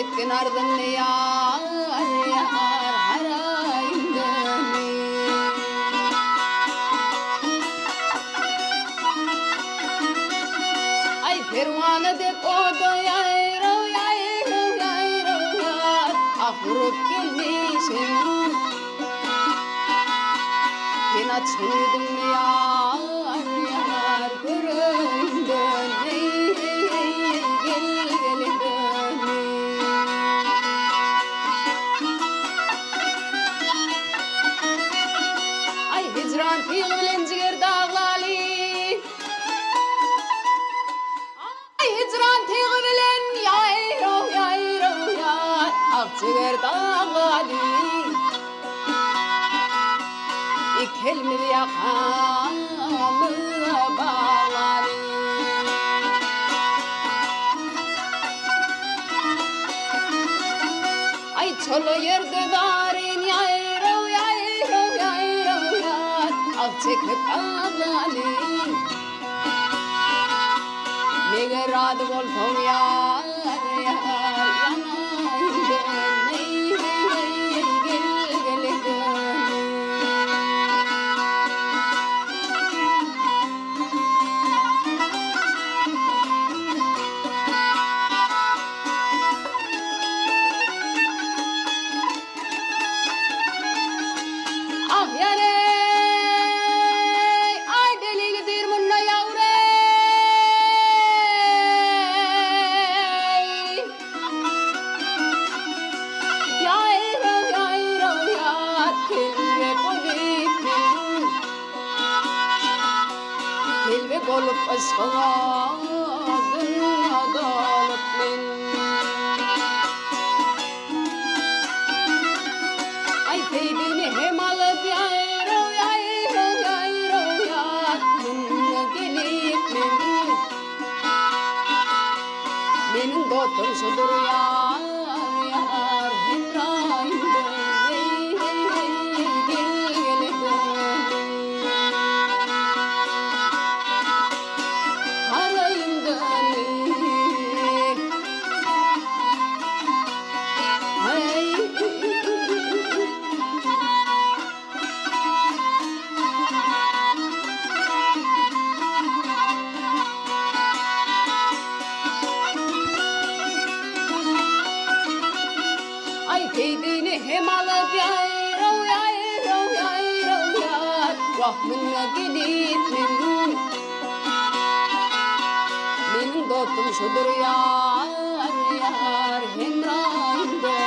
Çöktün ardın yar yar harayındani. Ay pervanı de kodu yayro yayro yayro yar. Ah vurup gelmişim. Yine açıldım yar yar göründün. Gel gelindin. Ay hicran fiilen ciger dağlali. Ay hicran fiilen yayro yayro yar. Ah ciger dağlali. İkelmi yakamı bağlali. Ay çolo yerde darin yayro yayro yayro yar. Ah çekip ağlali. Meğer adı voltom yar yar yanayım gel gel. Ah yare ay deli dir munna yavre. Yayro yayro yar kelve polipin. Kelve golup aşkadın adaletmin. Ay peydini hem alıp yayro yayro yayro yar. Munna gelip menin dotum şudur yar yar hemrayımda gel gelip harayımda ay peydini hem alıp yayro yayro yayro yar. Vah munna gelip menin dotum şudur yar yar hemrayımda